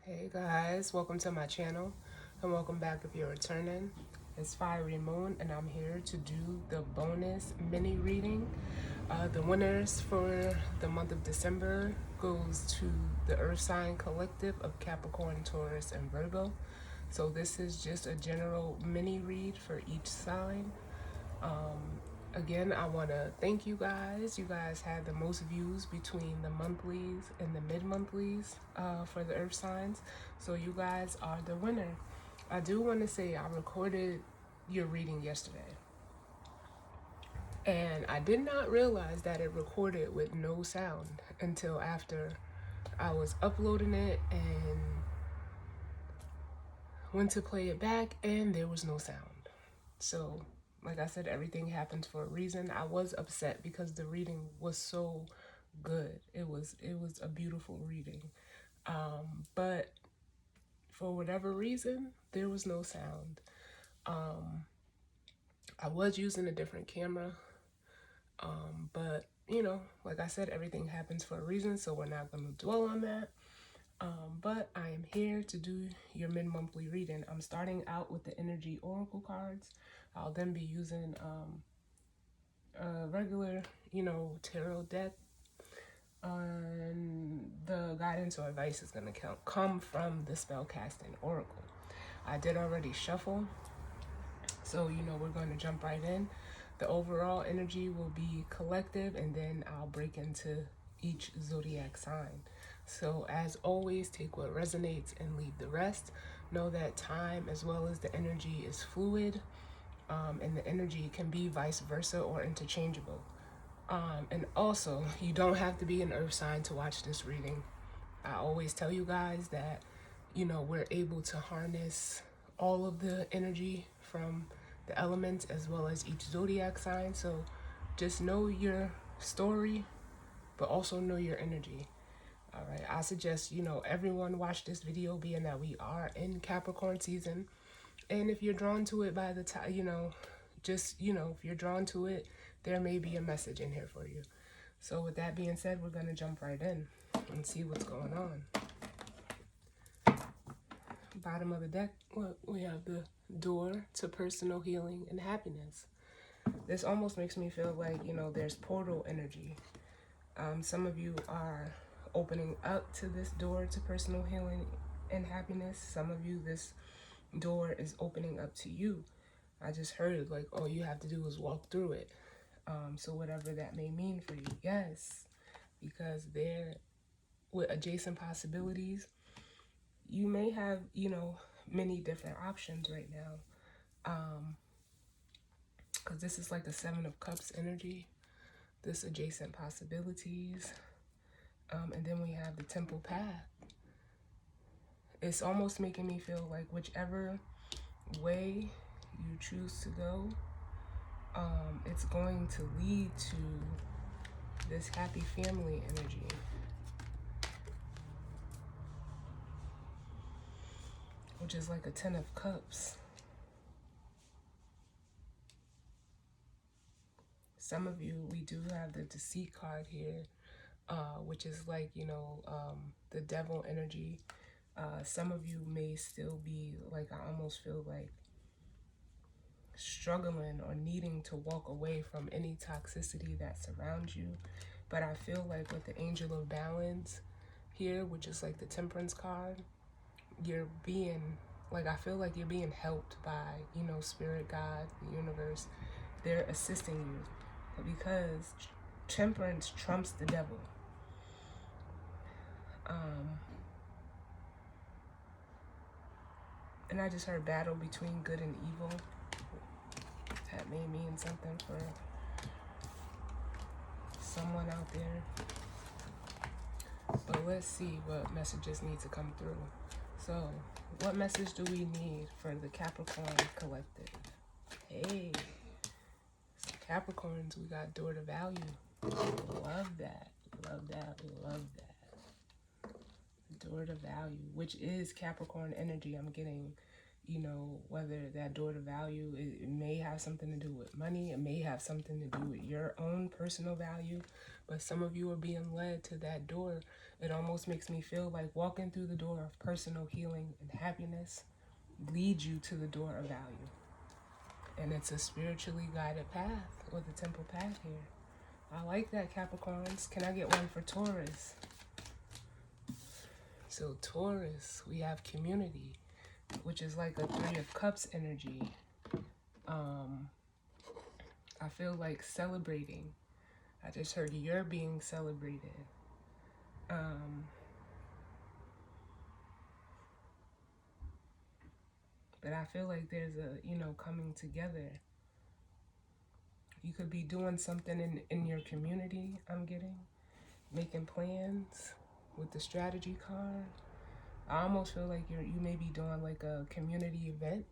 Hey guys, welcome to my channel and welcome back if you're returning. It's Fiery Moon and I'm here to do the bonus mini reading. The winners for the month of December goes to the Earth Sign Collective of Capricorn, Taurus, and Virgo. So this is just a general mini read for each sign. Again, I want to thank you guys. You guys had the most views between the monthlies and the mid-monthlies for the earth signs. So you guys are the winner. I do want to say I recorded your reading yesterday. And I did not realize that it recorded with no sound until after I was uploading it and went to play it back and there was no sound. So like I said, everything happens for a reason. I was upset because the reading was so good. It was a beautiful reading. But for whatever reason, there was no sound. I was using a different camera, but you know, like I said, everything happens for a reason, so we're not going to dwell on that. But I am here to do your mid-monthly reading. I'm starting out with the Energy Oracle cards. I'll then be using a regular, tarot deck. And the guidance or advice is going to come from the Spellcasting Oracle. I did already shuffle, so we're going to jump right in. The overall energy will be collective, and then I'll break into each zodiac sign. So as always, take what resonates and leave the rest. Know that time as well as the energy is fluid, and the energy can be vice versa or interchangeable. And also, you don't have to be an earth sign to watch this reading. I always tell you guys that, we're able to harness all of the energy from the elements as well as each zodiac sign. So just know your story, but also know your energy. All right. I suggest, everyone watch this video, being that we are in Capricorn season. And if you're drawn to it by the time, if you're drawn to it, there may be a message in here for you. So with that being said, we're going to jump right in and see what's going on. Bottom of the deck, we have the door to personal healing and happiness. This almost makes me feel like, there's portal energy. Some of you are opening up to this door to personal healing and happiness. Some of you, this door is opening up to you. I just heard it like, all you have to do is walk through it. So whatever that may mean for you, yes, because there, with adjacent possibilities, you may have, many different options right now. Because this is like the Seven of Cups energy, this adjacent possibilities. And then we have the Temple Path. It's almost making me feel like whichever way you choose to go, it's going to lead to this happy family energy. Which is like a 10 of Cups. Some of you, we do have the Deceit card here, which is like, the devil energy. Some of you may still be like, I almost feel like struggling or needing to walk away from any toxicity that surrounds you. But I feel like with the Angel of Balance here, which is like the Temperance card, you're being, like, I feel like you're being helped by, Spirit, God, the universe. They're assisting you because temperance trumps the devil. And I just heard battle between good and evil. That may mean something for someone out there. But let's see what messages need to come through. So, what message do we need for the Capricorn collective? Hey, Capricorns, we got door to value. Love that. Love that. Love that. Door to value, which is Capricorn energy. I'm getting, You know, whether that door to value, it may have something to do with money. It may have something to do with your own personal value. But some of you are being led to that door. It almost makes me feel like walking through the door of personal healing and happiness leads you to the door of value. And it's a spiritually guided path, or the temple path here. I like that, Capricorns. Can I get one for Taurus? So Taurus, we have community, which is like a Three of Cups energy. I feel like celebrating. I just heard you're being celebrated. But I feel like there's a, you know, coming together. You could be doing something in your community, I'm getting. Making plans with the strategy card. I almost feel like you may be doing like a community event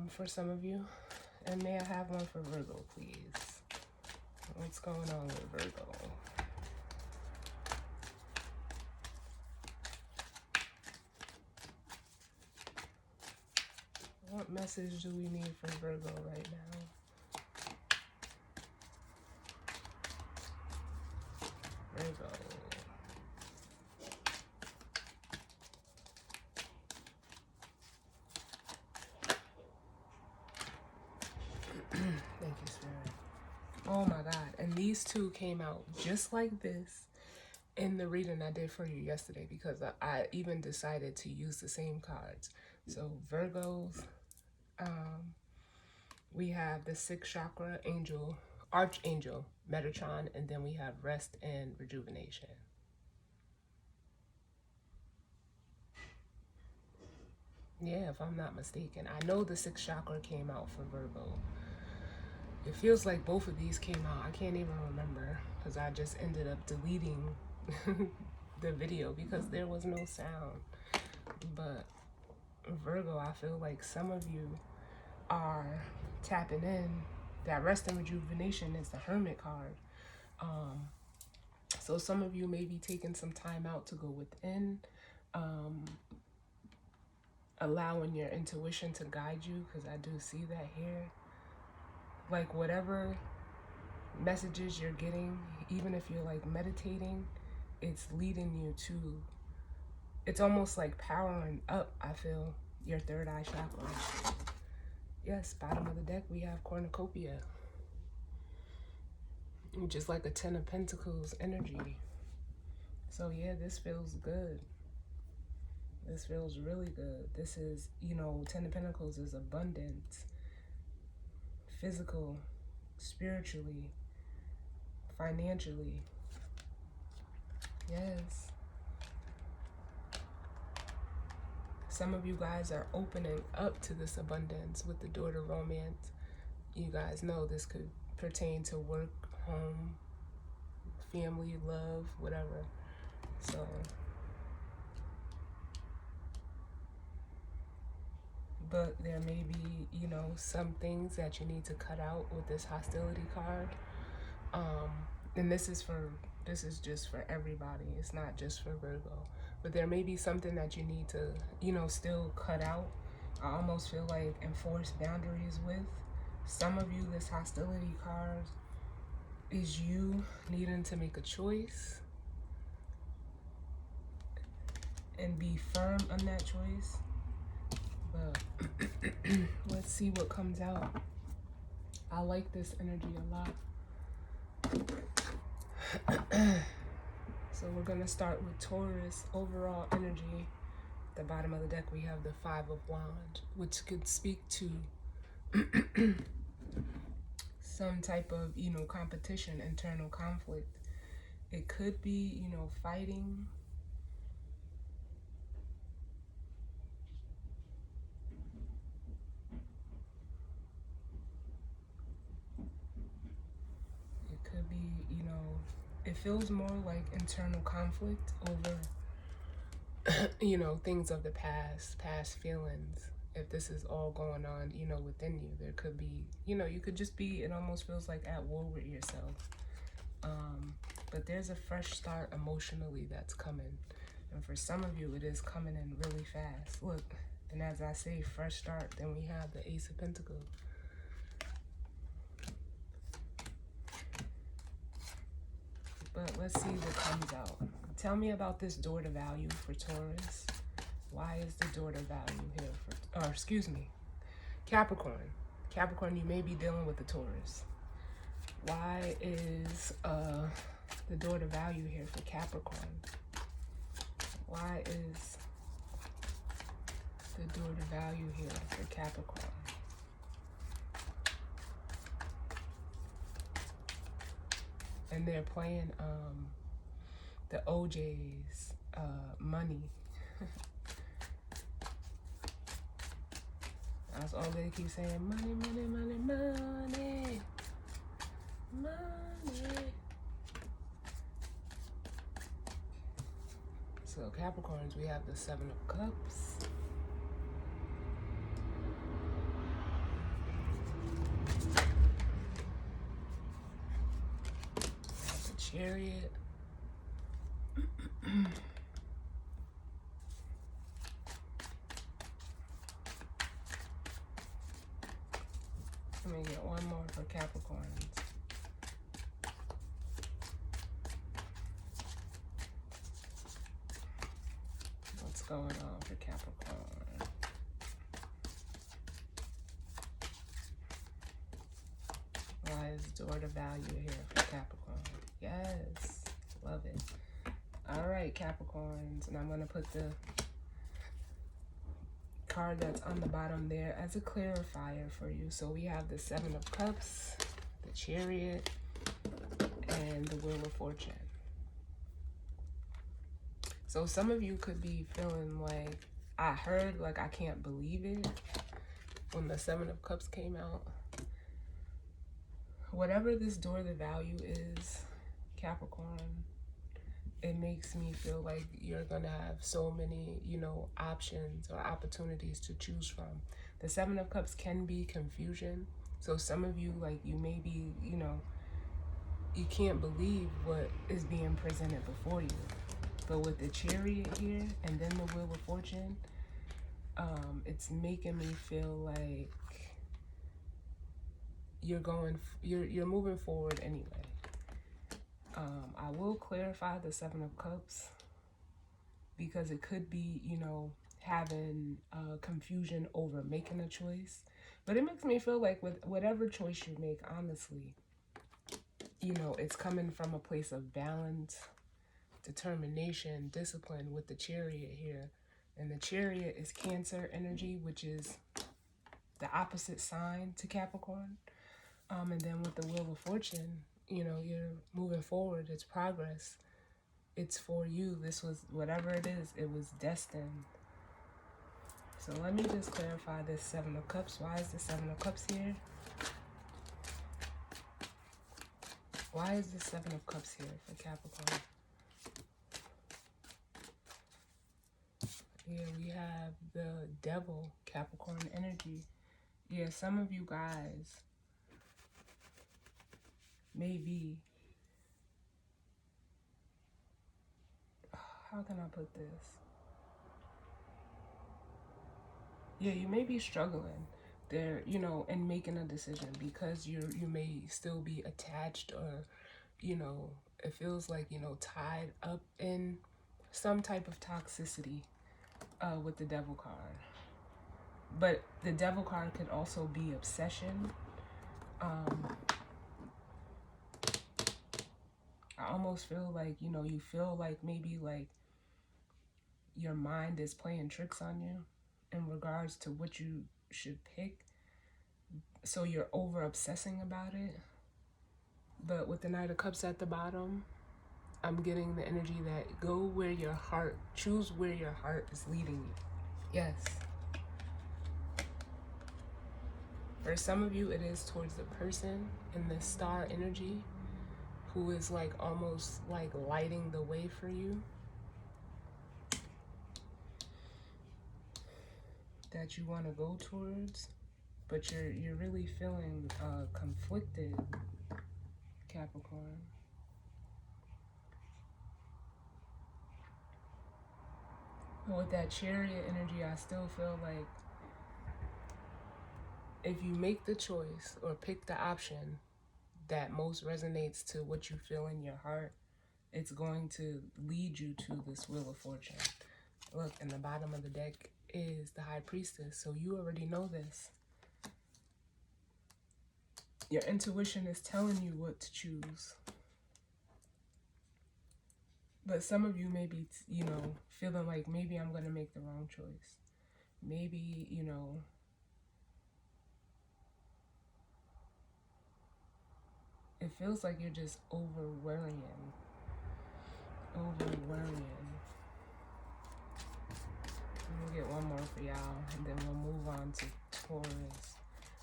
for some of you. And may I have one for Virgo, please? What's going on with Virgo? What message do we need from Virgo right now? Virgo. Thank you, Spirit. Oh my God. And these two came out just like this in the reading I did for you yesterday, because I even decided to use the same cards. So Virgos, we have the sixth chakra angel, archangel, Metatron, and then we have rest and rejuvenation. Yeah, if I'm not mistaken. I know the sixth chakra came out for Virgo. It feels like both of these came out. I can't even remember because I just ended up deleting the video because there was no sound. But Virgo, I feel like some of you are tapping in. That rest and rejuvenation is the Hermit card. So some of you may be taking some time out to go within, allowing your intuition to guide you, because I do see that here. Like whatever messages you're getting, even if you're like meditating, it's leading you to, it's almost like powering up, I feel, your third eye chakra. Yes, bottom of the deck, we have cornucopia. Just like a 10 of Pentacles energy. So yeah, this feels good. This feels really good. This is, you know, 10 of Pentacles is abundance. Physical, spiritually, financially. Yes. Some of you guys are opening up to this abundance with the door to romance. You guys know this could pertain to work, home, family, love, whatever. So, but there may be, you know, some things that you need to cut out with this hostility card. And this is just for everybody. It's not just for Virgo. But there may be something that you need to, you know, still cut out. I almost feel like enforce boundaries with. Some of you, this hostility card is you needing to make a choice and be firm on that choice. But let's see what comes out. I like this energy a lot. So we're going to start with Taurus overall energy. At the bottom of the deck, we have the Five of Wands, which could speak to some type of, you know, competition, internal conflict. It could be, you know, fighting. It could be, you know, it feels more like internal conflict over, you know, things of the past feelings. If this is all going on, you know, within you, there could be, you know, you could just be, it almost feels like at war with yourself. But there's a fresh start emotionally that's coming. And for some of you, it is coming in really fast. Look, And as I say, fresh start, then we have the Ace of Pentacles. But let's see what comes out. Tell me about this door to value for Taurus. Why is the door to value here for, or excuse me, Capricorn. Capricorn, you may be dealing with the Taurus. Why is the door to value here for Capricorn? Why is the door to value here for Capricorn? And they're playing the OJ's money. That's all they keep saying. Money, money, money, money. Money. So Capricorns, we have the Seven of Cups. We have the Chariot. Let me get one more for Capricorns. What's going on for Capricorn? Why is door to value here for Capricorn? Yes, love it. All right, Capricorns, and I'm going to put the card that's on the bottom there as a clarifier for you. So we have the Seven of Cups, the Chariot, and the Wheel of Fortune. So some of you could be feeling like, I heard, like, I can't believe it when the Seven of Cups came out. Whatever this door to value is, Capricorn, it makes me feel like you're gonna have so many, you know, options or opportunities to choose from. The Seven of Cups can be confusion. So some of you, like, you may be, you know, you can't believe what is being presented before you. But with the Chariot here and then the Wheel of Fortune, it's making me feel like you're moving forward anyway. I will clarify the Seven of Cups because it could be, you know, having confusion over making a choice. But it makes me feel like with whatever choice you make, honestly, you know, it's coming from a place of balance, determination, discipline with the Chariot here. And the Chariot is Cancer energy, which is the opposite sign to Capricorn. And then with the Wheel of Fortune, you know, you're moving forward. It's progress. It's for you. This was, whatever it is, it was destined. So let me just clarify this Seven of Cups. Why is the Seven of Cups here? Why is the Seven of Cups here for Capricorn? Yeah, we have the Devil, Capricorn energy. Yeah, some of you guys maybe, how can I put this? Yeah, you may be struggling there, you know, in making a decision because you may still be attached, or, you know, it feels like, you know, tied up in some type of toxicity with the Devil card. But the Devil card could also be obsession. I almost feel like, you know, you feel like maybe like your mind is playing tricks on you in regards to what you should pick. So you're over obsessing about it. But with the Knight of Cups at the bottom, I'm getting the energy that go where your heart, choose where your heart is leading you. Yes. For some of you, it is towards the person in the star energy who is like almost like lighting the way for you. That you want to go towards, but you're really feeling conflicted, Capricorn. With that Chariot energy, I still feel like if you make the choice or pick the option that most resonates to what you feel in your heart, it's going to lead you to this Wheel of Fortune. Look, in the bottom of the deck is the High Priestess, so you already know this. Your intuition is telling you what to choose. But some of you may be, feeling like maybe I'm going to make the wrong choice. Maybe, it feels like you're just over-worrying. Over-worrying. We'll get one more for y'all, and then we'll move on to Taurus.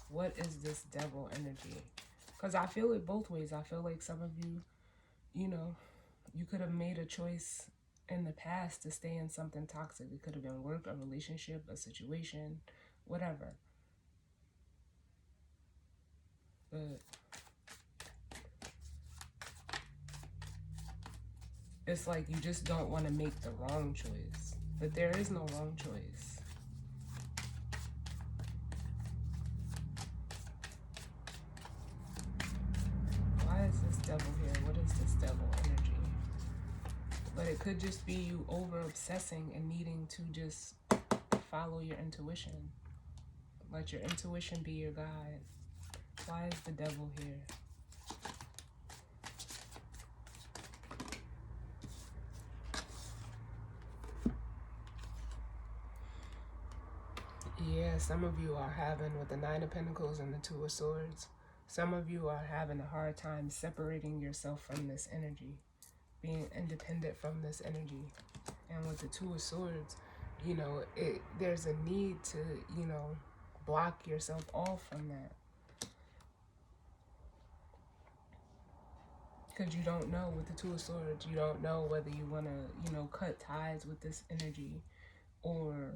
What is this devil energy? Because I feel it both ways. I feel like some of you, you could have made a choice in the past to stay in something toxic. It could have been work, a relationship, a situation, whatever. But it's like you just don't want to make the wrong choice. But there is no wrong choice. Why is this devil here? What is this devil energy? But it could just be you over-obsessing and needing to just follow your intuition. Let your intuition be your guide. Why is the devil here? Yeah, some of you are having, with the Nine of Pentacles and the Two of Swords, some of you are having a hard time separating yourself from this energy, being independent from this energy. And with the Two of Swords, there's a need to, block yourself off from that. Because you don't know, with the Two of Swords, you don't know whether you want to, cut ties with this energy, or,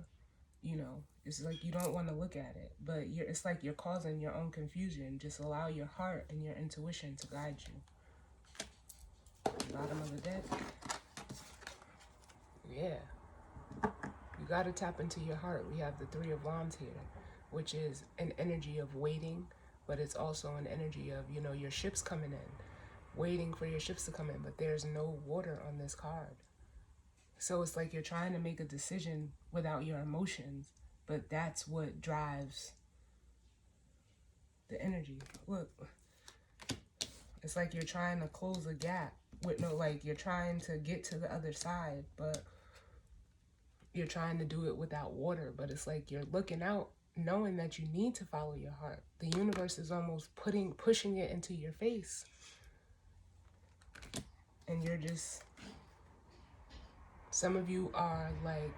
it's like you don't want to look at it. But it's like you're causing your own confusion. Just allow your heart and your intuition to guide you. Bottom of the deck. Yeah. You got to tap into your heart. We have the Three of Wands here, which is an energy of waiting, but it's also an energy of, your ships coming in, waiting for your ships to come in, but there's no water on this card. So it's like you're trying to make a decision without your emotions, but that's what drives the energy. Look, it's like you're trying to close a gap with you're trying to get to the other side, but you're trying to do it without water. But it's like you're looking out, knowing that you need to follow your heart. The universe is almost pushing it into your face. And you're just, some of you are like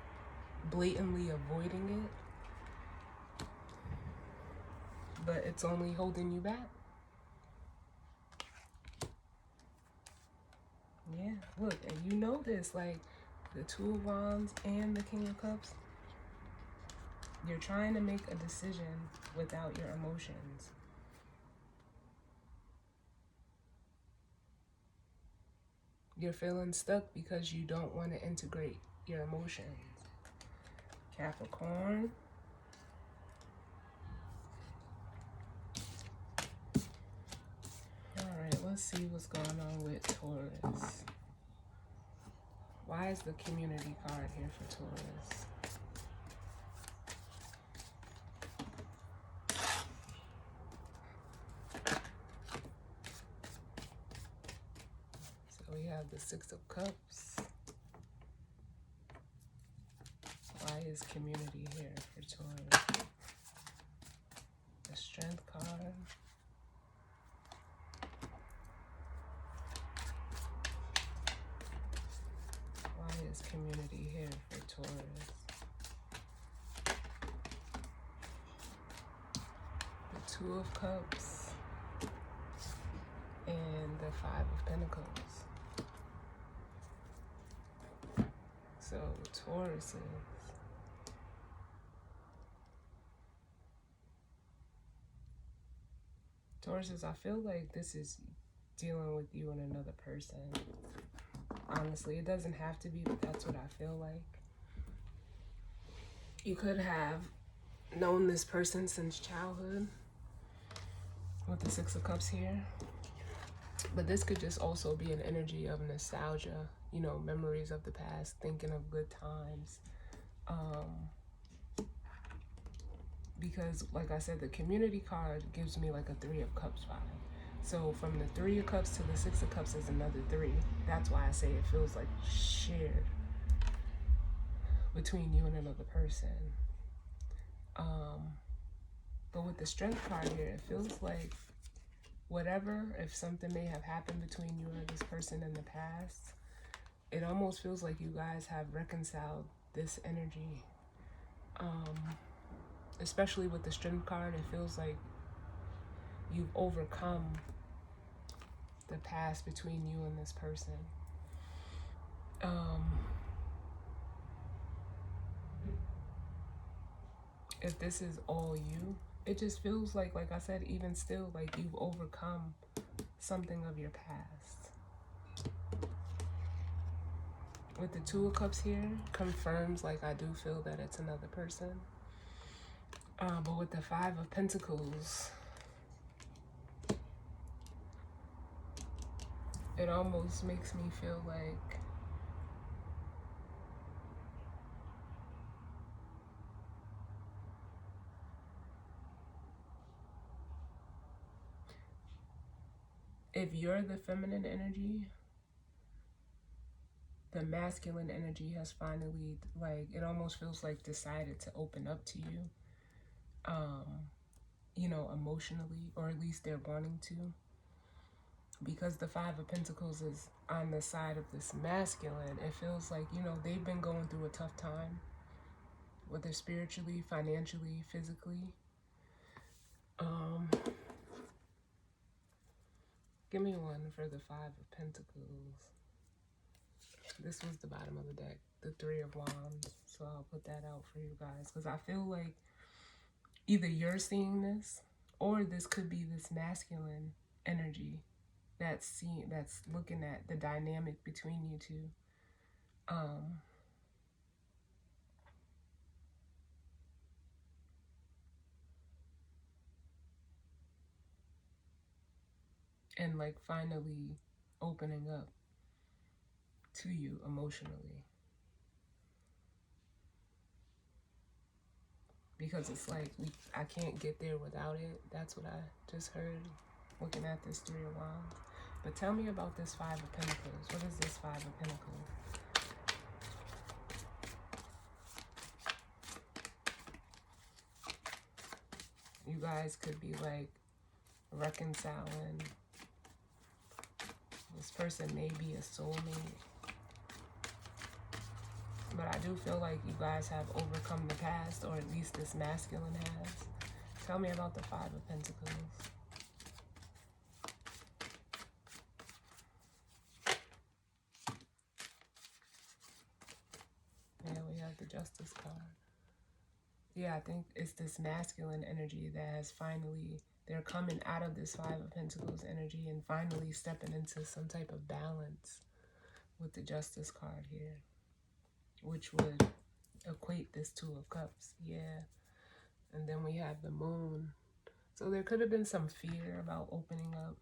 blatantly avoiding it, but it's only holding you back. Yeah, look, and you know this, like the Two of Wands and the King of Cups. You're trying to make a decision without your emotions. You're feeling stuck because you don't want to integrate your emotions. Capricorn. All right, let's see what's going on with Taurus. Why is the community card here for Taurus? So we have the Six of Cups. Why is community here for Taurus? The Strength card. Why is community here for Taurus? The Two of Cups and the Five of Pentacles. So Tauruses, I feel like this is dealing with you and another person. Honestly, it doesn't have to be, but that's what I feel like. You could have known this person since childhood with the Six of Cups here. But this could just also be an energy of nostalgia, you know, memories of the past, thinking of good times. Because, like I said, the community card gives me like a Three of Cups vibe. So from the Three of Cups to the Six of Cups is another three. That's why I say it feels like shared between you and another person. But with the Strength card here, it feels like whatever, if something may have happened between you and this person in the past, it almost feels like you guys have reconciled this energy. Especially with the Strength card, it feels like you've overcome the past between you and this person. If this is all you, it just feels like I said, even still, like you've overcome something of your past. With the Two of Cups here, confirms, like, I do feel that it's another person. But with the Five of Pentacles, it almost makes me feel like if you're the feminine energy, the masculine energy has finally, like, it almost feels like decided to open up to you, you know, emotionally, or at least they're wanting to. Because the Five of Pentacles is on the side of this masculine, it feels like, you know, they've been going through a tough time, whether spiritually, financially, physically. Give me one for the Five of Pentacles. This was the bottom of the deck, the Three of Wands. So I'll put that out for you guys, because I feel like either you're seeing this, or this could be this masculine energy that's looking at the dynamic between you two. And like finally opening up to you emotionally. Because it's like I can't get there without it. That's what I just heard looking at this Three of Wands. But tell me about this Five of Pentacles. What is this Five of Pentacles? You guys could be like reconciling. This person may be a soulmate. But I do feel like you guys have overcome the past, or at least this masculine has. Tell me about the Five of Pentacles. Yeah, we have the Justice card. Yeah, I think it's this masculine energy that has finally, they're coming out of this Five of Pentacles energy and finally stepping into some type of balance with the Justice card here, which would equate this Two of Cups. Yeah. And then we have the Moon. So there could have been some fear about opening up.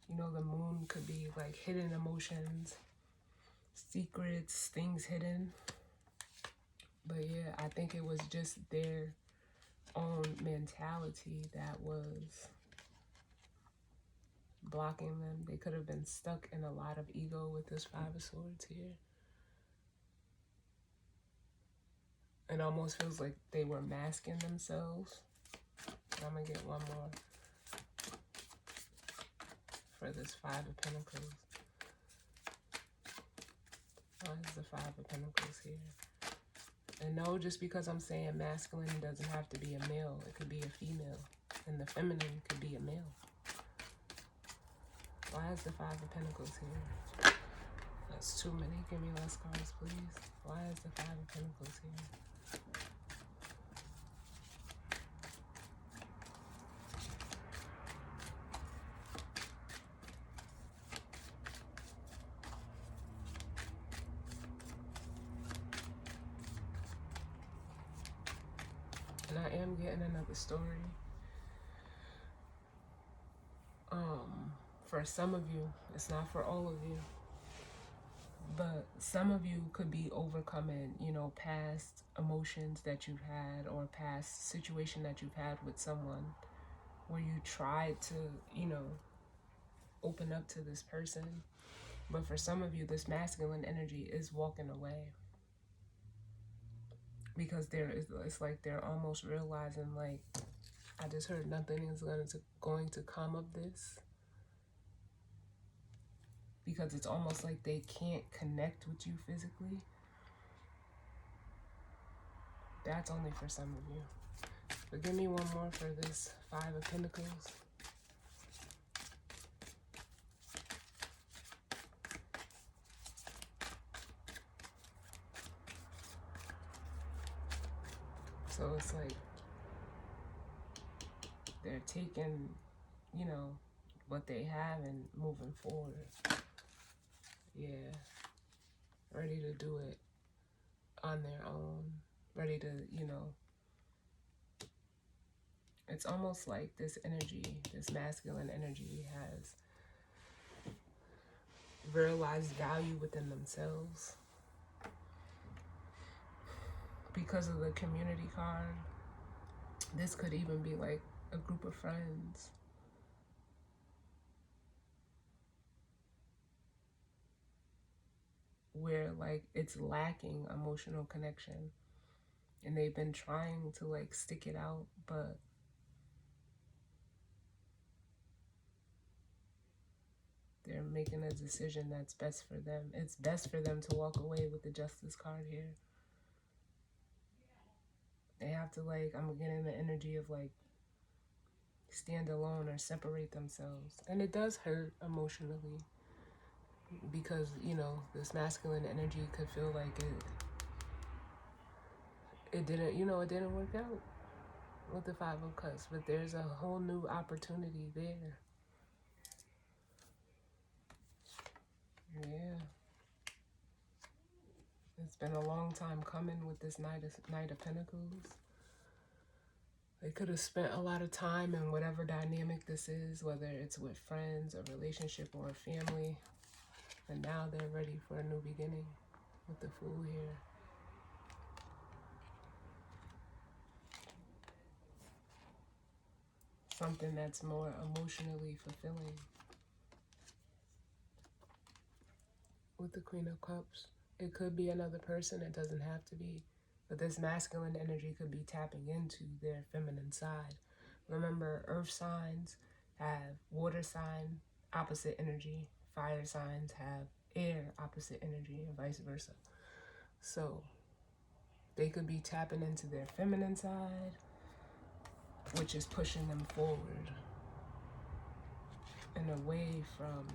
You know, the Moon could be like hidden emotions, secrets, things hidden. But yeah, I think it was just their own mentality that was blocking them. They could have been stuck in a lot of ego with this Five of Swords here. It almost feels like they were masking themselves. I'm going to get one more for this Five of Pentacles. Why is the Five of Pentacles here? And no, just because I'm saying masculine doesn't have to be a male. It could be a female. And the feminine could be a male. Why is the Five of Pentacles here? That's too many. Give me less cards, please. Why is the Five of Pentacles here? And I am getting another story. For some of you, it's not for all of you, but some of you could be overcoming, you know, past emotions that you've had or past situation that you've had with someone where you tried to, you know, open up to this person. But for some of you, this masculine energy is walking away because it's like they're almost realizing, like, I just heard nothing is going to come of this. Because it's almost like they can't connect with you physically. That's only for some of you. But give me one more for this Five of Pentacles. So it's like they're taking, you know, what they have and moving forward. Yeah. Ready to do it on their own. Ready to, you know. It's almost like this energy, this masculine energy has realized value within themselves. Because of the community card, this could even be like a group of friends. Where like it's lacking emotional connection. And they've been trying to like stick it out, but they're making a decision that's best for them. It's best for them to walk away with the Justice card here. They have to like, I'm getting the energy of like stand alone or separate themselves. And it does hurt emotionally because, you know, this masculine energy could feel like it didn't, you know, it didn't work out with the Five of Cups, but there's a whole new opportunity there. Yeah. It's been a long time coming with this Knight of Pentacles. They could have spent a lot of time in whatever dynamic this is, whether it's with friends, a relationship, or a family. And now they're ready for a new beginning with the Fool here. Something that's more emotionally fulfilling. With the Queen of Cups, it could be another person, it doesn't have to be. But this masculine energy could be tapping into their feminine side. Remember, earth signs have water sign, opposite energy. Fire signs have air, opposite energy, and vice versa. So they could be tapping into their feminine side, which is pushing them forward and away from,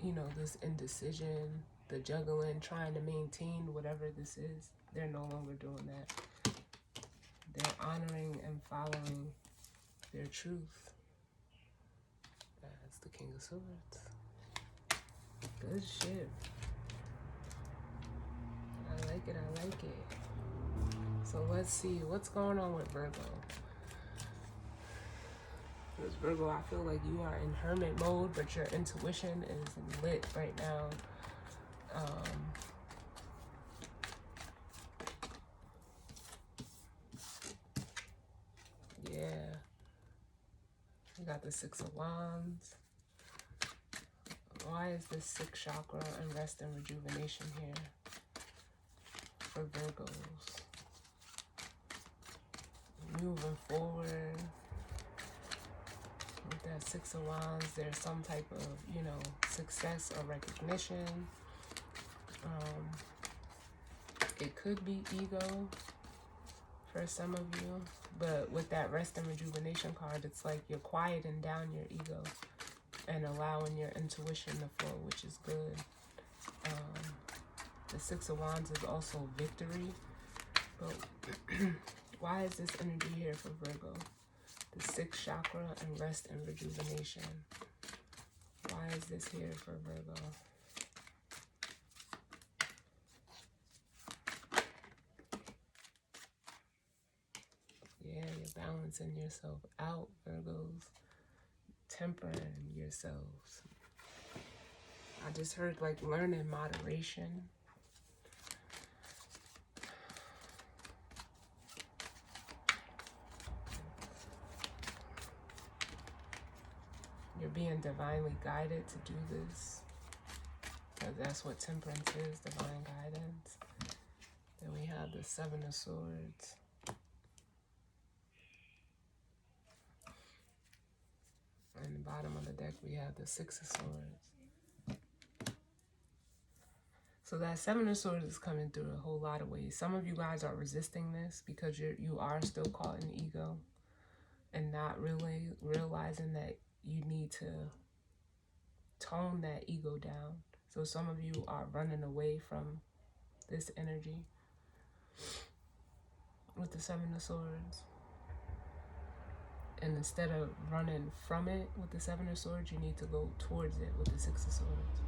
you know, this indecision, the juggling, trying to maintain whatever this is. They're no longer doing that. They're honoring and following their truth. That's the King of Swords. Good shit. I like it, I like it. So let's see, what's going on with Virgo? Because Virgo, I feel like you are in hermit mode, but your intuition is lit right now. Yeah. We got the Six of Wands. Why is this sixth chakra and rest and rejuvenation here for Virgos? Moving forward with that Six of Wands, there's some type of, you know, success or recognition. It could be ego for some of you, but with that rest and rejuvenation card, it's like you're quieting down your ego and allowing your intuition to flow, which is good. The Six of Wands is also victory, but why is this energy here for Virgo? The sixth chakra and rest and rejuvenation. Why is this here for Virgo? Yeah. balancing yourself out, Virgos. Tempering yourselves. I just heard like learning moderation. You're being divinely guided to do this. Because that's what temperance is, divine guidance. Then we have the Seven of Swords. And the bottom of the deck, we have the Six of Swords. So that Seven of Swords is coming through a whole lot of ways. Some of you guys are resisting this because you are still caught in ego and not really realizing that you need to tone that ego down. So some of you are running away from this energy with the Seven of Swords. And instead of running from it with the Seven of Swords, you need to go towards it with the Six of Swords.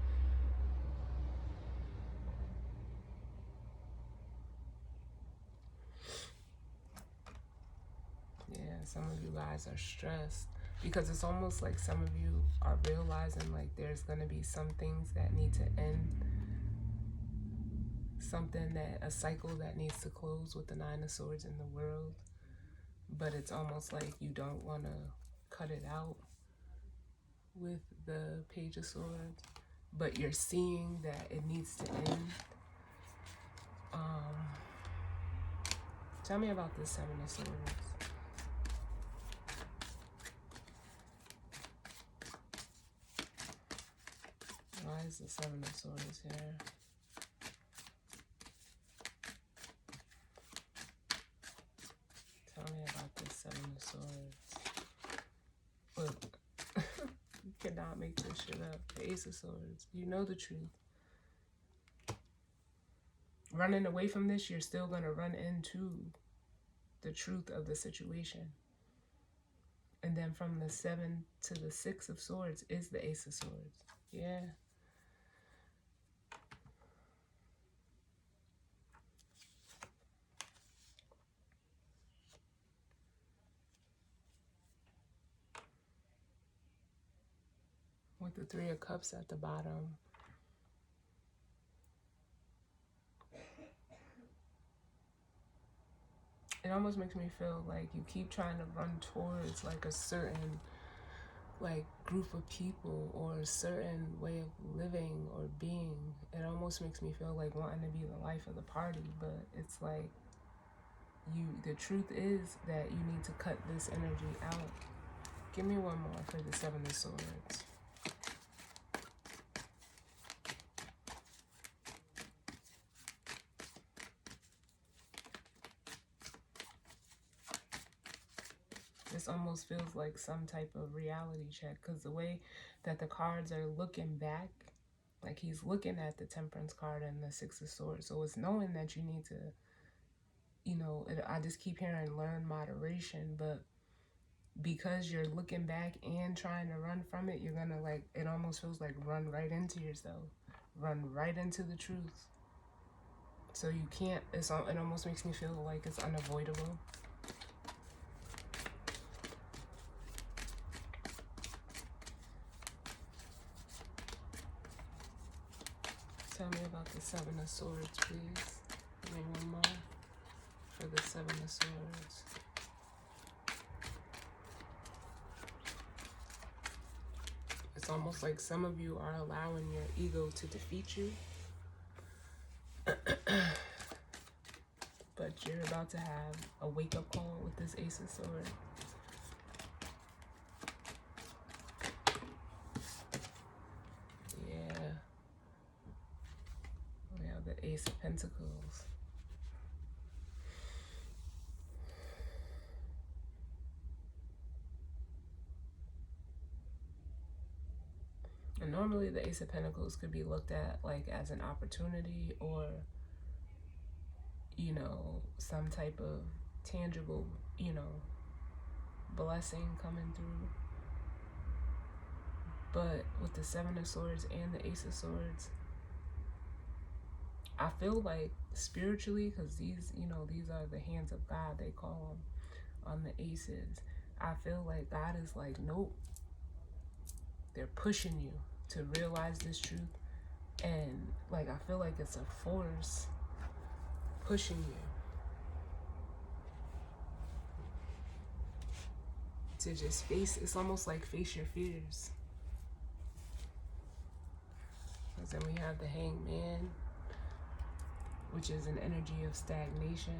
Yeah, some of you guys are stressed because it's almost like some of you are realizing like there's going to be some things that need to end. Something that, a cycle that needs to close with the Nine of Swords in the world. But it's almost like you don't want to cut it out with the Page of Swords. But you're seeing that it needs to end. Tell me about this Seven of Swords. Why is the Seven of Swords here? Tell me about this Seven of Swords. Look, you cannot make this shit up. The Ace of Swords. You know the truth. Running away from this, you're still going to run into the truth of the situation. And then from the Seven to the Six of Swords is the Ace of Swords. Yeah. With the Three of Cups at the bottom. It almost makes me feel like you keep trying to run towards like a certain like group of people or a certain way of living or being. It almost makes me feel like wanting to be the life of the party, but it's like the truth is that you need to cut this energy out. Give me one more for the Seven of Swords. This almost feels like some type of reality check because the way that the cards are looking back, like he's looking at the Temperance card and the Six of Swords. So it's knowing that you need to, you know, I just keep hearing learn moderation, but because you're looking back and trying to run from it, you're going to like, it almost feels like run right into yourself, run right into the truth. So you can't, it almost makes me feel like it's unavoidable. Tell me about the Seven of Swords, please. Give me one more for the Seven of Swords. It's almost like some of you are allowing your ego to defeat you. But you're about to have a wake-up call with this Ace of Swords. Ace of Pentacles. And normally the Ace of Pentacles could be looked at like as an opportunity or, you know, some type of tangible, you know, blessing coming through. But with the Seven of Swords and the Ace of Swords, I feel like spiritually, because these, you know, these are the hands of God, they call on the aces, I feel like God is like, nope. They're pushing you to realize this truth. And like, I feel like it's a force pushing you to just face, it's almost like face your fears. Because then we have the Hangman, which is an energy of stagnation,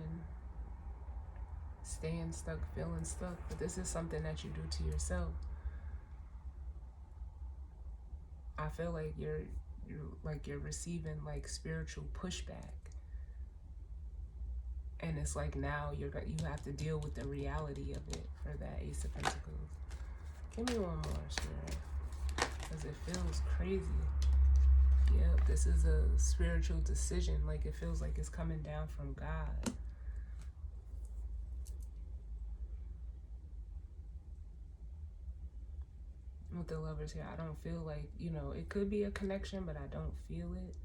staying stuck, feeling stuck. But this is something that you do to yourself. I feel like you're receiving like spiritual pushback, and it's like now you have to deal with the reality of it for that Ace of Pentacles. Give me one more, Spirit, because it feels crazy. Yep, this is a spiritual decision. Like, it feels like it's coming down from God. With the Lovers here, I don't feel like, it could be a connection, but I don't feel it.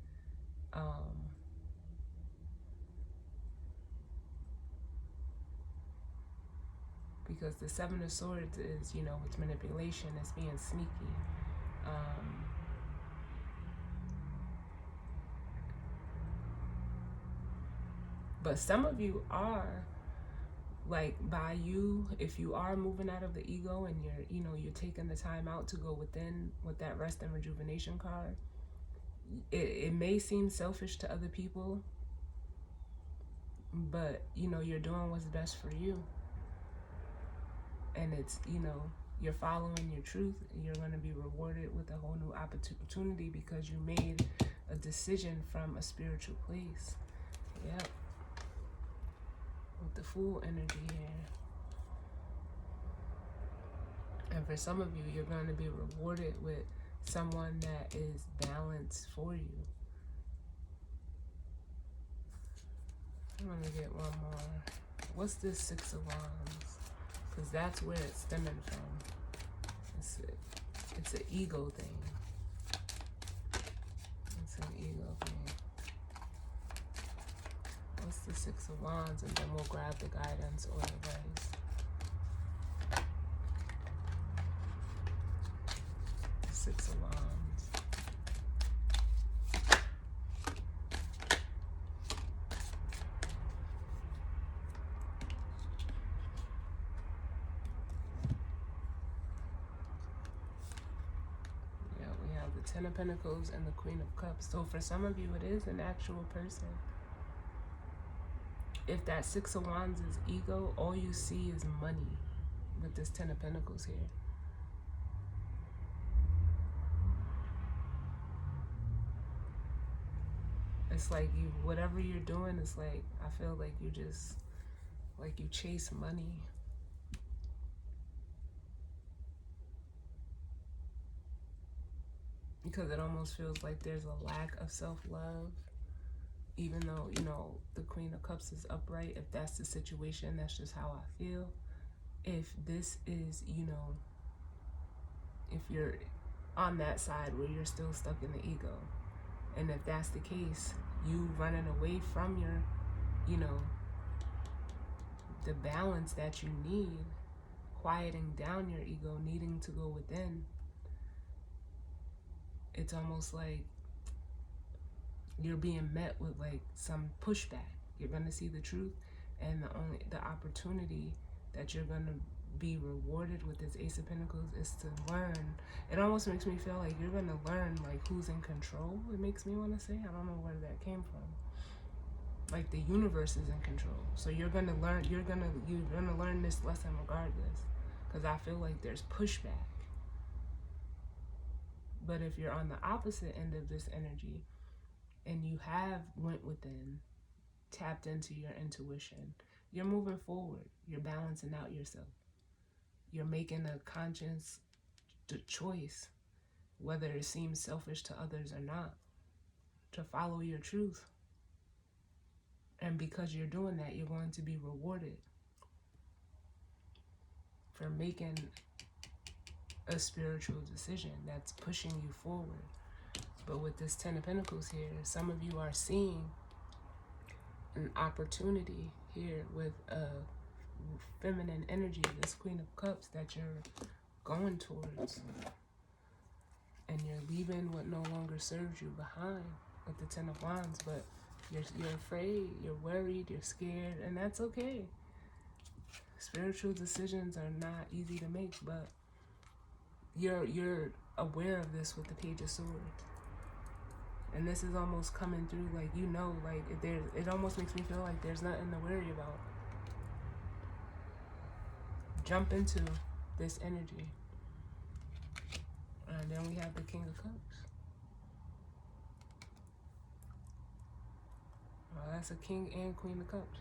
Because the Seven of Swords is, it's manipulation, it's being sneaky. But some of you are, like, if you are moving out of the ego and you're taking the time out to go within with that rest and rejuvenation card, it may seem selfish to other people, but you're doing what's best for you. And it's, you're following your truth, and you're going to be rewarded with a whole new opportunity because you made a decision from a spiritual place. Yep. With the Fool energy here. And for some of you, you're going to be rewarded with someone that is balanced for you. I'm going to get one more. What's this Six of Wands? Because that's where it's stemming from. It's an ego thing. It's an ego thing. What's the Six of Wands? And then we'll grab the guidance or advice. The Six of Wands. Yeah, we have the Ten of Pentacles and the Queen of Cups. So for some of you, it is an actual person. If that Six of Wands is ego, all you see is money with this Ten of Pentacles here. It's like whatever you're doing, it's like, I feel like you just, like you chase money. Because it almost feels like there's a lack of self-love. Even though, the Queen of Cups is upright, if that's the situation, that's just how I feel. If this is, if you're on that side where you're still stuck in the ego, and if that's the case, you running away from your, the balance that you need, quieting down your ego, needing to go within, it's almost like you're being met with like some pushback. You're going to see the truth, and the opportunity that you're going to be rewarded with this Ace of Pentacles is to learn. It almost makes me feel like you're going to learn like who's in control. It makes me want to say, I don't know where that came from. Like the universe is in control. So you're going to learn, you're going to learn this lesson regardless, because I feel like there's pushback. But if you're on the opposite end of this energy, and you have went within, tapped into your intuition, you're moving forward. You're balancing out yourself. You're making a conscious choice, whether it seems selfish to others or not, to follow your truth. And because you're doing that, you're going to be rewarded for making a spiritual decision that's pushing you forward. But with this Ten of Pentacles here, some of you are seeing an opportunity here with a feminine energy, this Queen of Cups that you're going towards. And you're leaving what no longer serves you behind with the Ten of Wands, but you're afraid, you're worried, you're scared, and that's okay. Spiritual decisions are not easy to make, but you're aware of this with the Page of Swords. And this is almost coming through, like, you know, like, it almost makes me feel like there's nothing to worry about. Jump into this energy. And then we have the King of Cups. Well, that's a King and Queen of Cups.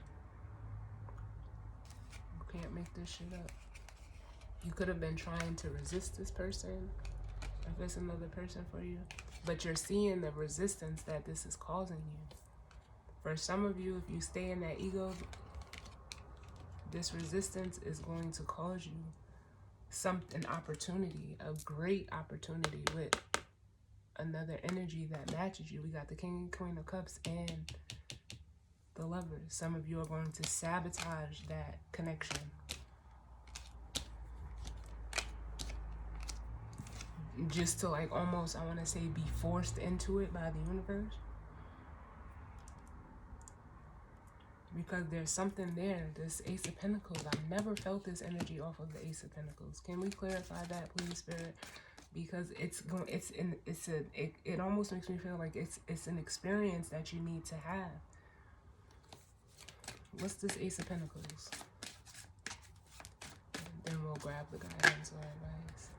You can't make this shit up. You could have been trying to resist this person, if it's another person for you. But you're seeing the resistance that this is causing you. For some of you, if you stay in that ego, this resistance is going to cause you an opportunity, a great opportunity with another energy that matches you. We got the King and Queen of Cups and the Lovers. Some of you are going to sabotage that connection. Just to, like, almost, I want to say, be forced into it by the universe. Because there's something there, this Ace of Pentacles. I've never felt this energy off of the Ace of Pentacles. Can we clarify that, please, Spirit? Because it almost makes me feel like it's an experience that you need to have. What's this Ace of Pentacles? Then we'll grab the guidance or advice.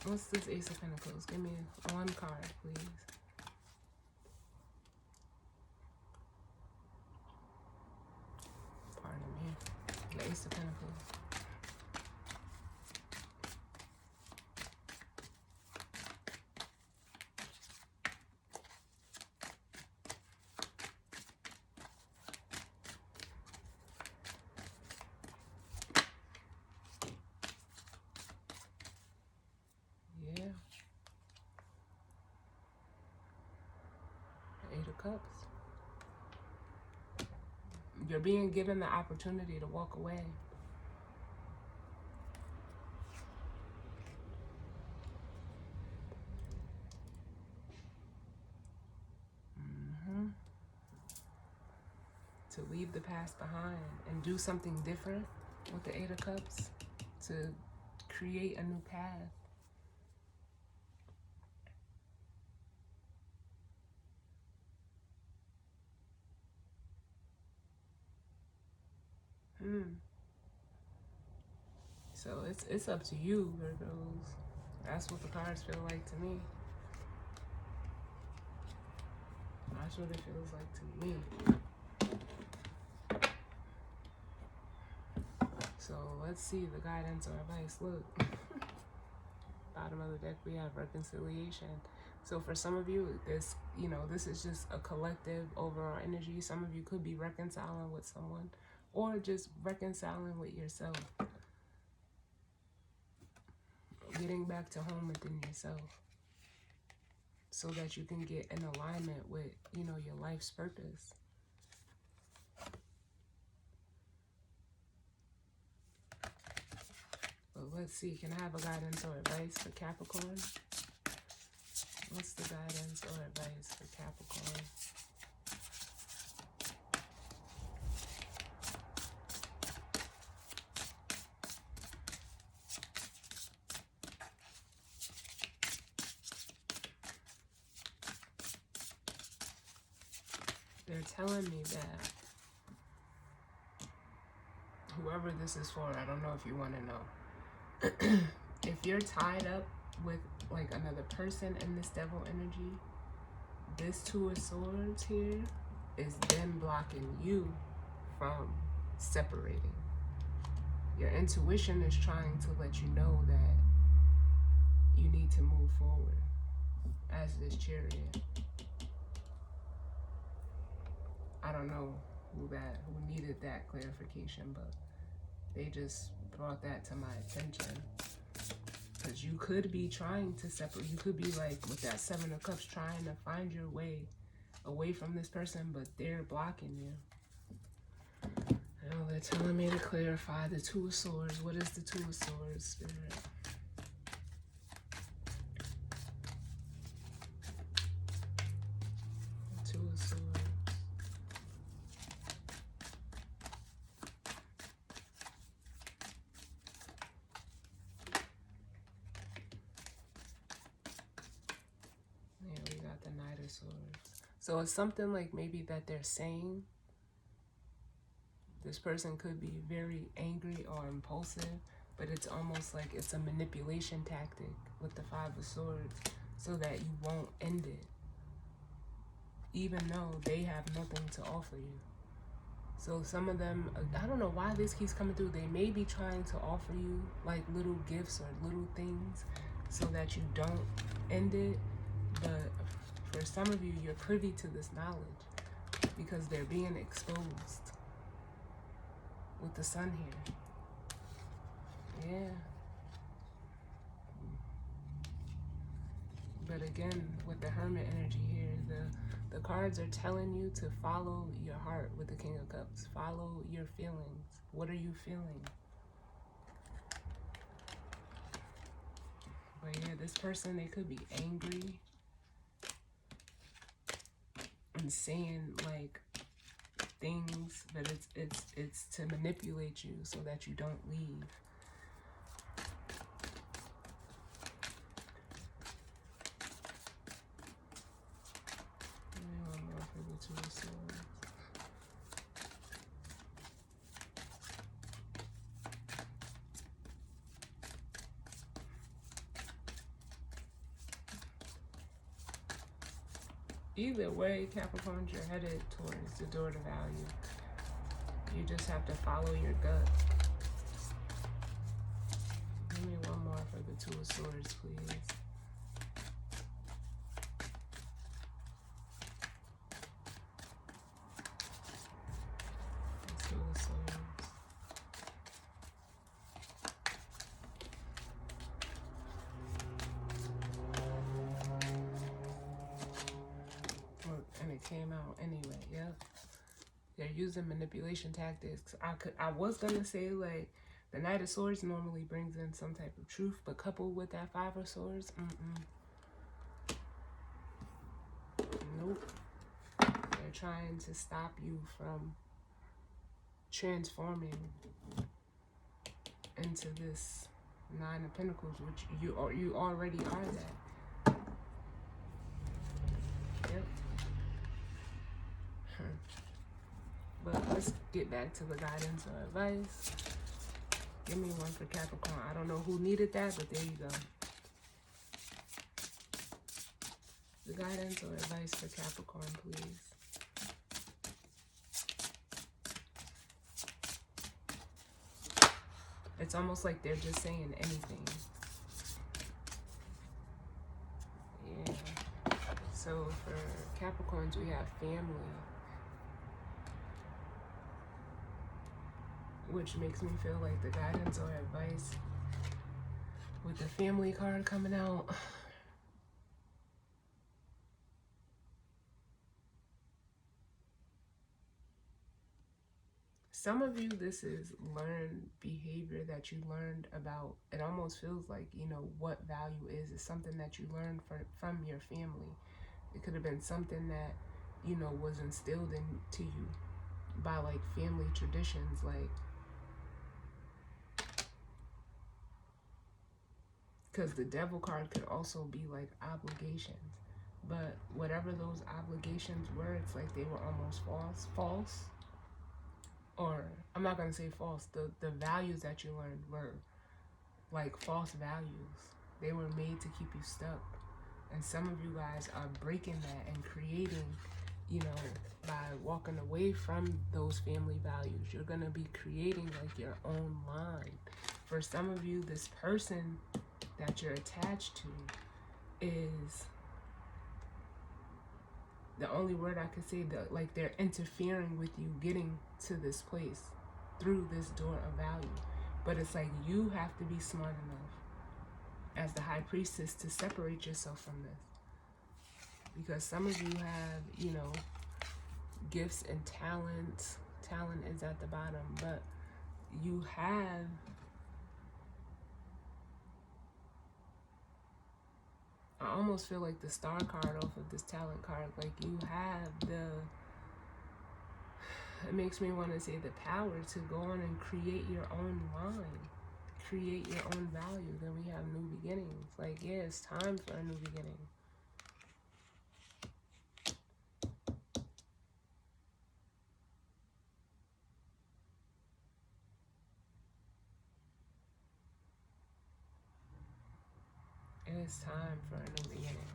What's this Ace of Pentacles? Give me one card, please. Pardon me. The Ace of Pentacles. Eight of Cups. You're being given the opportunity to walk away. To leave the past behind and do something different with the Eight of Cups. To create a new path. So it's up to you, Virgos. That's what the cards feel like to me. That's what it feels like to me. So let's see the guidance or advice. Look, bottom of the deck we have reconciliation. So for some of you, this is just a collective overall energy. Some of you could be reconciling with someone or just reconciling with yourself. Getting back to home within yourself so that you can get in alignment with, your life's purpose. But let's see, can I have a guidance or advice for Capricorn? What's the guidance or advice for Capricorn? They're telling me that whoever this is for, I don't know if you want to know. If you're tied up with like another person in this devil energy, this Two of Swords here is them blocking you from separating. Your intuition is trying to let you know that you need to move forward as this Chariot. I don't know who needed that clarification, but they just brought that to my attention. Because you could be trying to separate. You could be like with that Seven of Cups trying to find your way away from this person, but they're blocking you. Now they're telling me to clarify the Two of Swords. What is the Two of Swords, Spirit? The Two of Swords. Yeah, we got the Knight of Swords. So it's something like maybe that they're saying. This person could be very angry or impulsive, but it's almost like it's a manipulation tactic with the Five of Swords so that you won't end it, even though they have nothing to offer you. So some of them, I don't know why this keeps coming through. They may be trying to offer you like little gifts or little things so that you don't end it. But for some of you, you're privy to this knowledge because they're being exposed. With the Sun here. Yeah. But again, with the Hermit energy here, the cards are telling you to follow your heart with the King of Cups. Follow your feelings. What are you feeling? But yeah, this person, they could be angry and saying like things, but it's to manipulate you so that you don't leave. One more for the Two of Swords. Either way, Capricorns, you're headed towards the door to value. You just have to follow your gut. Give me one more for the Two of Swords, please. The Two of Swords. Look, and it came out anyway, yep. They're using manipulation tactics. I was gonna say like the Knight of Swords normally brings in some type of truth, but coupled with that Five of Swords, nope. They're trying to stop you from transforming into this Nine of Pentacles, which you already are that. Yep. But let's get back to the guidance or advice. Give me one for Capricorn. I don't know who needed that, but there you go. The guidance or advice for Capricorn, please. It's almost like they're just saying anything. Yeah. So for Capricorns, we have family. Which makes me feel like the guidance or advice with the family card coming out. Some of you, this is learned behavior that you learned about. It almost feels like, you know, what value is something that you learned from your family. It could have been something that, you know, was instilled into you by like family traditions, like, because the Devil card could also be like obligations, but whatever those obligations were, it's like they were almost false, or I'm not going to say false, the values that you learned were like false values. They were made to keep you stuck, and some of you guys are breaking that and creating, you know, by walking away from those family values, you're going to be creating like your own line. For some of you, this person that you're attached to is, the only word I could say, that like they're interfering with you getting to this place through this door of value. But it's like you have to be smart enough as the High Priestess to separate yourself from this, because some of you have, you know, gifts and talents talent is at the bottom, but you have I almost feel like the star card off of this talent card, like you have it makes me want to say the power to go on and create your own line, create your own value. Then we have new beginnings. Like, yeah, it's time for a new beginning. It's time for a new beginning.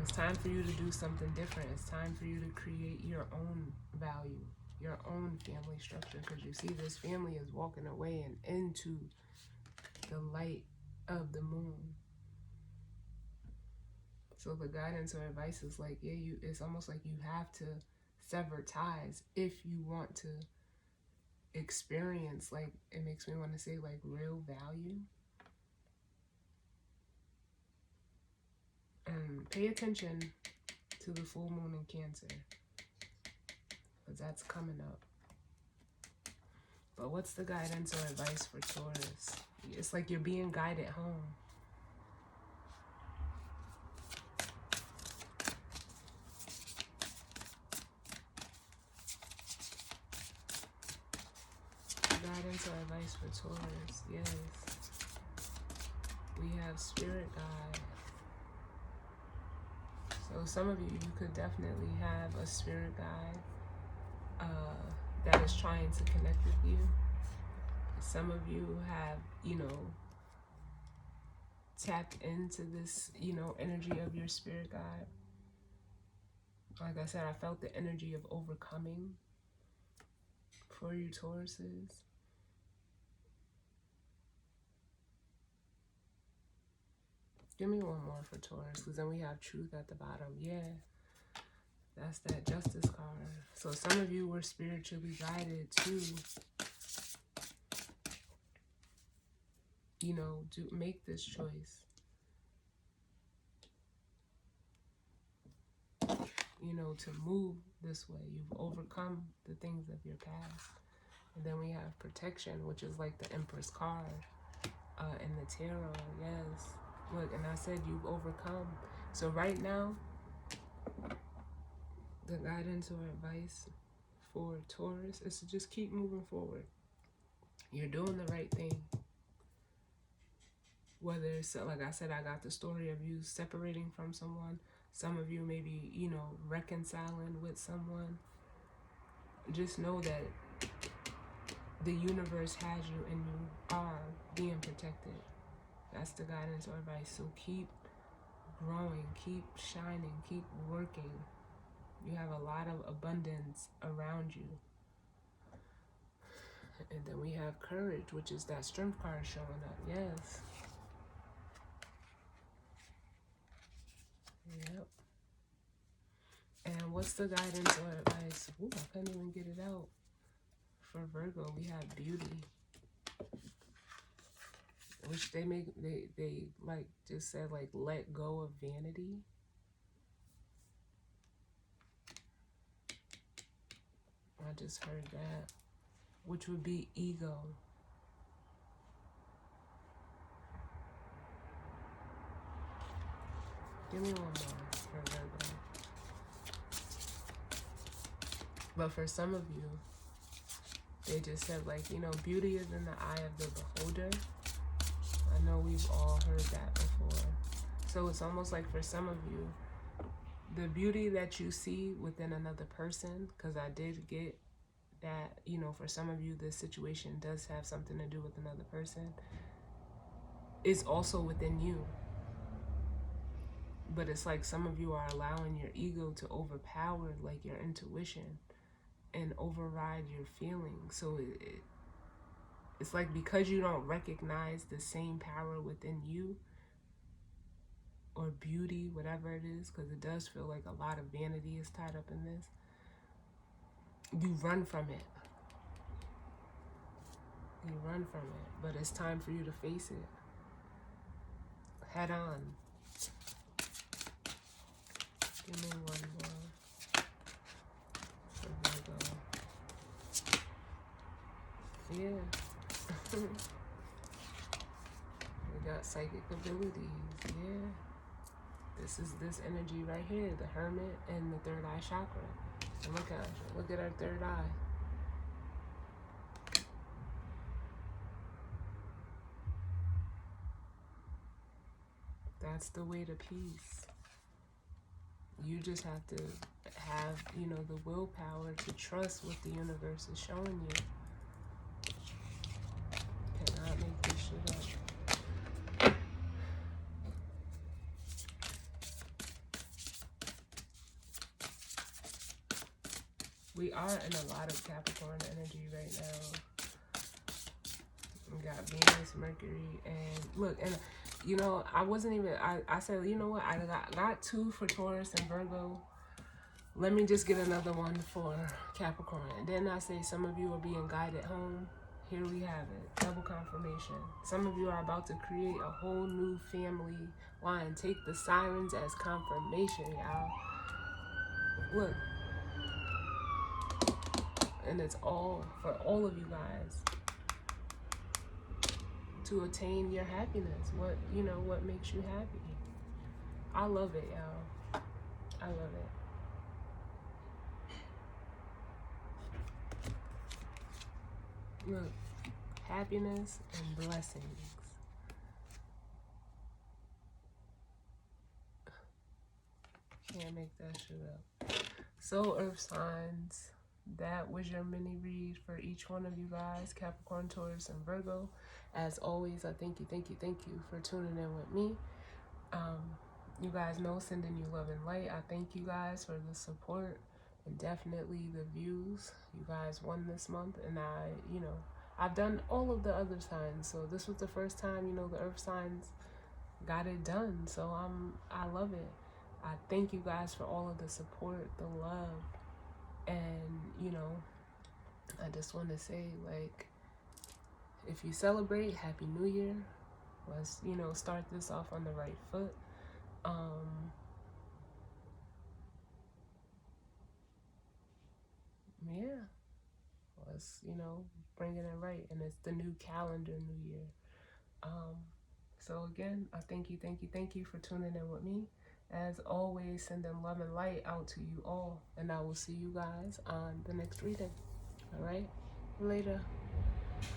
It's time for you to do something different. It's time for you to create your own value, your own family structure. Because you see, this family is walking away and into the light of the moon. So the guidance or advice is like, yeah, it's almost like you have to sever ties if you want to experience, like, it makes me want to say, like, real value. And pay attention to the full moon in Cancer, because that's coming up. But what's the guidance or advice for Taurus? It's like you're being guided home. Guidance or advice for Taurus, yes. We have Spirit Guide. So some of you could definitely have a spirit guide that is trying to connect with you. Some of you have, tapped into this, energy of your spirit guide. Like I said, I felt the energy of overcoming for you, Tauruses. Give me one more for Taurus, because then we have Truth at the bottom. Yeah, that's that Justice card. So some of you were spiritually guided to, make this choice. To move this way. You've overcome the things of your past. And then we have Protection, which is like the Empress card in the tarot. Yes. Look, and I said you've overcome. So right now, the guidance or advice for Taurus is to just keep moving forward. You're doing the right thing. Whether it's, like I said, I got the story of you separating from someone. Some of you maybe, reconciling with someone. Just know that the universe has you and you are being protected. That's the guidance or advice. So keep growing, keep shining, keep working. You have a lot of abundance around you. And then we have Courage, which is that Strength card showing up. Yes. Yep. And what's the guidance or advice? Ooh, I couldn't even get it out. For Virgo, we have Beauty. Which they like just said, like, let go of vanity. I just heard that. Which would be ego. Give me one more for Virgo. But for some of you, they just said, like, beauty is in the eye of the beholder. I know we've all heard that before. So it's almost like for some of you, the beauty that you see within another person, because I did get that, for some of you, this situation does have something to do with another person, is also within you. But it's like some of you are allowing your ego to overpower, like, your intuition and override your feelings. So it's like, because you don't recognize the same power within you, or beauty, whatever it is, because it does feel like a lot of vanity is tied up in this, you run from it. You run from it. But it's time for you to face it head on. Give me one more for Virgo. Yeah. We got psychic abilities. Yeah. This is this energy right here, the Hermit and the third eye chakra. And look at our third eye. That's the way to peace. You just have to have, you know, the willpower to trust what the universe is showing you. Cannot make this shit up. We are in a lot of Capricorn energy right now. We got Venus, Mercury, and look, and you know, I wasn't even, I said, you know what, I got 2 for Taurus and Virgo. Let me just get another one for Capricorn. And then I say some of you are being guided home. Here we have it, double confirmation. Some of you are about to create a whole new family line. Take the sirens as confirmation, y'all. Look. And it's all for all of you guys to attain your happiness. What, you know, what makes you happy. I love it, y'all. I love it. Look, happiness and blessings. Can't make that shit up. So, Earth signs, that was your mini read for each one of you guys, Capricorn, Taurus, and Virgo. As always, I thank you for tuning in with me. You guys know, sending you love and light. I thank you guys for the support and definitely the views. You guys won this month, and you know, I've done all of the other signs, so this was the first time, you know, the Earth signs got it done. So I love it. I thank you guys for all of the support, the love, and you know, I just want to say, like, if you celebrate, Happy New Year. Let's, you know, start this off on the right foot. Yeah, let's, you know, bring it in right. And it's the new calendar new year. So again, I thank you for tuning in with me. As always, sending love and light out to you all. And I will see you guys on the next reading. All right? Later.